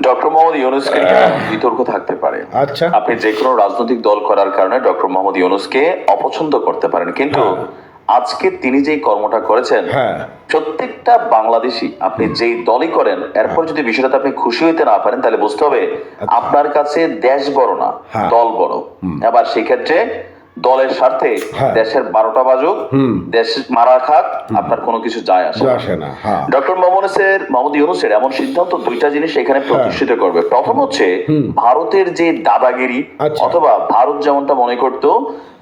Doctor Mohammad ইউনূসকে নিয়ে বিতর্ক থাকতে পারে। আচ্ছা, আপনি যে কোনো রাজনৈতিক দল করার কারণে ডক্টর মোহাম্মদ ইউনূসকে অপছন্দ করতে পারেন, কিন্তু আজকে তিনি যেই কর্মটা করেছেন, হ্যাঁ, প্রত্যেকটা বাংলাদেশি আপনি যেই দলই করেন, এরপর যদি বিষয়টাতে আপনি খুশি হইতে না পারেন, তাহলে বুঝতে হবে আপনার কাছে দেশ বড় না, হ্যাঁ। দল বড়। আবার সেক্ষেত্রে দলের স্বার্থে হ্যাঁ। দেশের 12টা বাজুক, দেশ মারা খাক, আপনার কোনো কিছু যায় আসে না। হ্যাঁ, ডক্টর মোহাম্মদ ইউনূসের এমন সিদ্ধান্ত দুইটা জিনিস এখানে প্রতিষ্ঠিত করবে। প্রথম হচ্ছে ভারতের যে দাদাগিরি, আচ্ছা। অথবা ভারত যেমনটা মনে করতো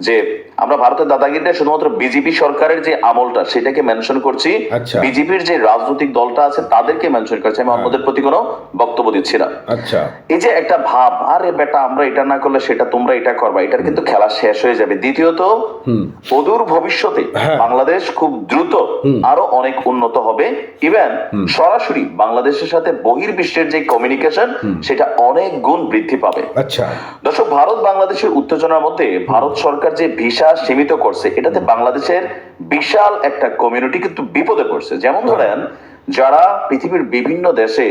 যে আমরা ভারতের দাদাগিরিটা শুধুমাত্র বিজেপি সরকারের যে আমলটা সেটাকে মেনশন করছি, আচ্ছা। বিজেপির যে রাজনৈতিক দলটা আছে তাদেরকে মেনশন করছি, আমি অন্যদের প্রতি কোনো বক্তব্য দিচ্ছি না। আচ্ছা, এই যে একটা ভাব, আরে বেটা আমরা এটা না করলে সেটা তোমরা এটা করবা, এটার কিন্তু খেলা শেষ হয়ে যাবে। দ্বিতীয়ত, অদূর ভবিষ্যতে বাংলাদেশ খুব দ্রুত আরো অনেক উন্নত হবে। ইভেন সরাসরি বাংলাদেশের সাথে বহির্বিশ্বের যে কমিউনিকেশন সেটা অনেক গুণ বৃদ্ধি পাবে। আচ্ছা। দর্শক, ভারত বাংলাদেশের উত্তেজনার মধ্যে ভারত সরকার যে ভিসা সীমিত করছে, এটাতে বাংলাদেশের বিশাল একটা কমিউনিটি কিন্তু বিপদে পড়ছে। যেমন ধরেন, যারা পৃথিবীর বিভিন্ন দেশে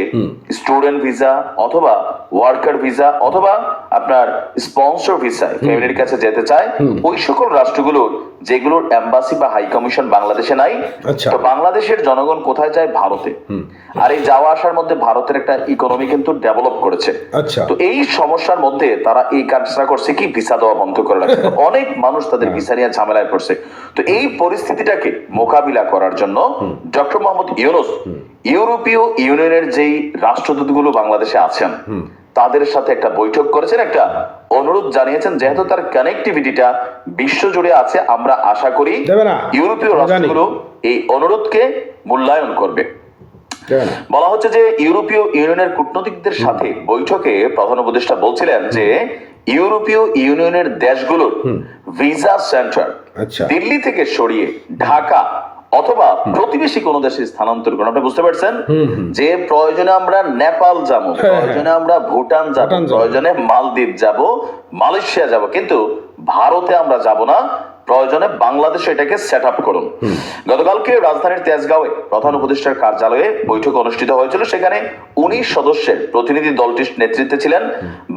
স্টুডেন্ট ভিসা অথবা ওয়ার্কার ভিসা অথবা আপনার স্পন্সর ভিসায় ফ্যামিলির কাছে যেতে চায়, ওই সকল রাষ্ট্রগুলোর যেগুলোর এম্বাসি বা হাই কমিশন বাংলাদেশে নাই, আচ্ছা। তো বাংলাদেশের জনগণ কোথায় যায়? ভারতে। আর এই যাওয়া আসার মধ্যে ভারতের একটা ইকোনমি কিন্তু ডেভেলপ করেছে। আচ্ছা। তো এই সমস্যার মধ্যে তারা এই কাজটা করছে কি, ভিসা দেওয়া বন্ধ করে রাখছে। অনেক মানুষ তাদের ভিসা নিয়ে ঝামেলায় পড়ছে। তো এই পরিস্থিতিটাকে মোকাবিলা করার জন্য ডক্টর মোহাম্মদ ইউনূস ইউরোপীয় ইউনিয়নের যেই রাষ্ট্রদূতগুলো বাংলাদেশে আছেন তাদের সাথে একটা বৈঠক করেছেন, একটা অনুরোধ জানিয়েছেন। যেহেতু তার কানেক্টিভিটিটা বিশ্বজুড়ে আছে, আমরা আশা করি ইউরোপীয় রাষ্ট্রগুলো এই অনুরোধকে মূল্যায়ন করবে। বলা হচ্ছে যে ইউরোপীয় ইউনিয়নের কূটনীতিকদের সাথে বৈঠকে প্রধান উপদেষ্টা বলছিলেন যে ইউরোপীয় ইউনিয়নের দেশগুলোর ভিসা সেন্টার দিল্লি থেকে সরিয়ে ঢাকা অথবা প্রতিবেশী কোন দেশে স্থানান্তর করেন। আপনি বুঝতে পারছেন যে প্রয়োজনে আমরা নেপাল যাব, প্রয়োজনে আমরা ভুটান যাব, প্রয়োজনে মালদ্বীপ যাব, মালয়েশিয়া যাব, কিন্তু ভারতে আমরা যাব না। প্রয়োজনে বাংলাদেশে এটাকে সেট আপ করুন। গতকালকে রাজধানীর তেজগাঁওয়ে প্রধান উপদেষ্টার কার্যালয়ে বৈঠক অনুষ্ঠিত হয়েছিল। সেখানে 19 সদস্যের প্রতিনিধি দলটির নেতৃত্বে ছিলেন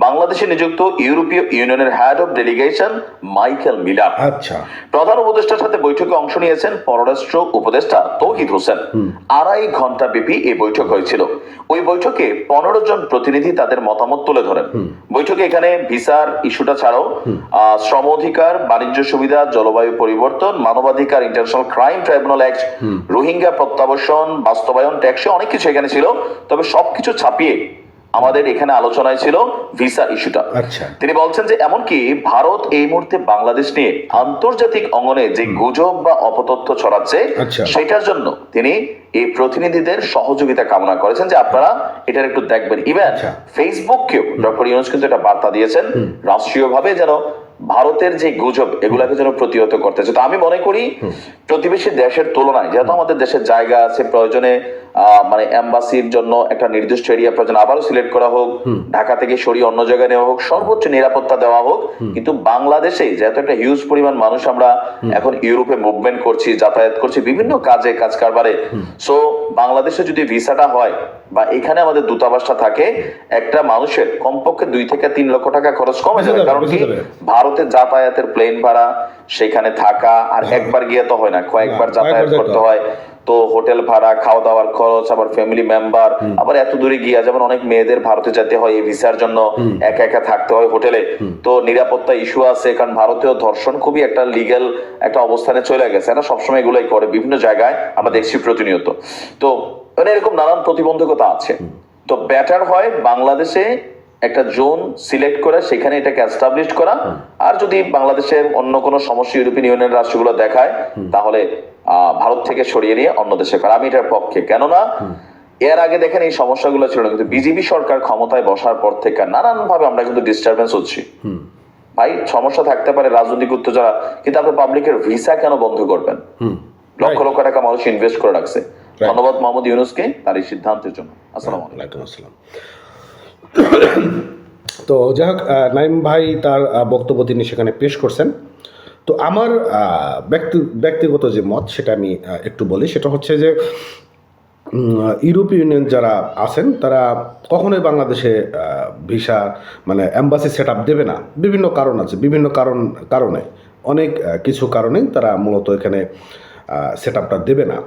বাংলাদেশে নিযুক্ত ইউরোপীয় ইউনিয়নের head of delegation Michael Miller. আচ্ছা। প্রধান উপদেষ্টার সাথে বৈঠকে অংশ নিয়েছেন পররাষ্ট্র উপদেষ্টা তৌহিদ হোসেন। 2.5 ঘন্টা ব্যাপী এই বৈঠক হয়েছিল। ওই বৈঠকে 15 জন প্রতিনিধি তাদের মতামত তুলে ধরেন। বৈঠকে এখানে ভিসার ইস্যুটা ছাড়াও শ্রম অধিকার, বাণিজ্য সুবিধা, জলবায়ু পরিবর্তন, মানবাধিকার, international crime tribunal act, Rohingya প্রত্যাবাসন, বাস্তবায়ন, ট্যাক্সে অনেক কিছু এখানে ছিল। তবে সবকিছু ছাপিয়ে আমাদের এখানে আলোচনায় ছিল ভিসা ইস্যুটা। তিনি বলছেন যে এমনকি ভারত এই মুহূর্তে বাংলাদেশ নিয়ে আন্তর্জাতিক অঙ্গনে যে গুজব বা অপতথ্য ছড়াচ্ছে, সেটার জন্য তিনি এই প্রতিনিধিদের সহযোগিতা কামনা করেছেন যে আপনারা এটার একটু দেখবেন। ইভেন ফেসবুককেও ডক্টর ইউনূস কিন্তু একটা বার্তা দিয়েছেন রাষ্ট্রীয়ভাবে, যেন ভারতের যে গুজব এগুলাকে যেন প্রতিহত করতেছে। তো আমি মনে করি প্রতিবেশী দেশের তুলনায় যেহেতু আমাদের দেশের জায়গা আছে, প্রয়োজনে মানে এম্বাসির জন্য একটা নির্দিষ্ট এরিয়া প্রয়োজন আবারও সিলেক্ট করা হোক, ঢাকা থেকে সরিয়ে অন্য জায়গায় নেওয়া হোক, সর্বোচ্চ নিরাপত্তা দেওয়া হোক। কিন্তু বাংলাদেশে যেহেতু একটা হিউজ পরিমাণ মানুষ আমরা এখন ইউরোপে মুভমেন্ট করছি, যাতায়াত করছি বিভিন্ন কাজে কাজ কারবারে, সো বাংলাদেশে যদি ভিসাটা হয় বা এখানে আমাদের দূতাবাসটা থাকে, একটা মানুষের কমপক্ষে 2 থেকে 3 লক্ষ টাকা খরচ কমে যাবে। কারণ কি, ভারতে যাতায়াতের প্লেন ভাড়া, সেখানে থাকা, আর একবার গিয়ে তো হয় না, কয়েকবার যাতায়াত করতে হয়। তো হোটেল ভাড়া, খাওয়া দাওয়ার খরচ, আবার ফ্যামিলি মেম্বার, আবার এত দূরে গিয়া যেমন অনেক মেয়েদের ভারতে যেতে হয় এই ভিসার জন্য, একা একা থাকতে হয় হোটেলে। তো নিরাপত্তা ইস্যু আছে, কারণ ভারতীয় ধর্ষণ খুবই একটা লিগ্যাল একটা অবস্থানে চলে গেছে না, সবসময় এগুলাই করে বিভিন্ন জায়গায় আমরা দেখছি প্রতিনিয়ত। তো এরকম নানান প্রতিবন্ধকতা আছে। তো বেটার হয় বাংলাদেশে একটা জোন সিলেক্ট করে সেখানে এটাকে এস্টাবলিশ করা। আর যদি বাংলাদেশের অন্য কোনো সমস্যা ইউরোপিয়ান ইউনিয়নের রাষ্ট্রগুলো দেখায়, তাহলে ভারত থেকে সরিয়ে নিয়ে অন্য দেশে করা। আমি এটার পক্ষে। কেননা এর আগে দেখেন এই সমস্যাগুলো ছিল, কিন্তু বিজেপি সরকার ক্ষমতায় বসার পর থেকে নানান ভাবে আমরা কিন্তু ডিস্টারবেন্স হচ্ছি। ভাই, সমস্যা থাকতে পারে, রাজনৈতিক উত্তেজনা, কিন্তু আপনি পাবলিকের ভিসা কেন বন্ধ করবেন? লক্ষ লক্ষ টাকা মানুষ ইনভেস্ট করে রাখছে। ধন্যবাদ মোহাম্মদ ইউনূসকে তার এই সিদ্ধান্তের জন্য। আসসালামু আলাইকুম। তো যাই হোক, নাইম ভাই তার বক্তব্য তিনি সেখানে পেশ করছেন। তো আমার ব্যক্তিগত যে মত সেটা আমি একটু বলি। সেটা হচ্ছে যে ইউরোপীয় ইউনিয়ন যারা আছেন তারা কখনোই বাংলাদেশে ভিসা মানে অ্যাম্বাসি সেট আপ দেবে না। বিভিন্ন কারণ আছে, বিভিন্ন কারণে অনেক কিছু কারণেই তারা মূলত এখানে সেট আপটা দেবে না।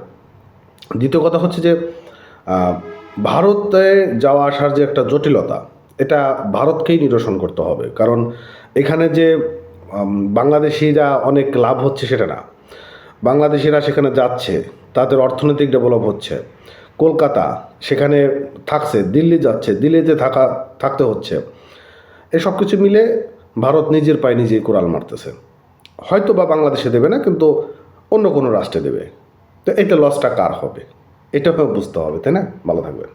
দ্বিতীয় কথা হচ্ছে যে ভারতে যাওয়া আসার যে একটা জটিলতা, এটা ভারতকেই নিরসন করতে হবে। কারণ এখানে যে বাংলাদেশিরা অনেক লাভ হচ্ছে সেটা না, বাংলাদেশিরা সেখানে যাচ্ছে, তাদের অর্থনৈতিক ডেভেলপ হচ্ছে। কলকাতা সেখানে থাকছে, দিল্লি যাচ্ছে, দিল্লিতে থাকতে হচ্ছে। এসব কিছু মিলে ভারত নিজের পায়ে নিজেই কোড়াল মারতেছে। হয়তো বা বাংলাদেশে দেবে না, কিন্তু অন্য কোনো রাষ্ট্রে দেবে। তো এতে লসটা কার হবে, এটাও বুঝতে হবে, তাই না? ভালো থাকবেন।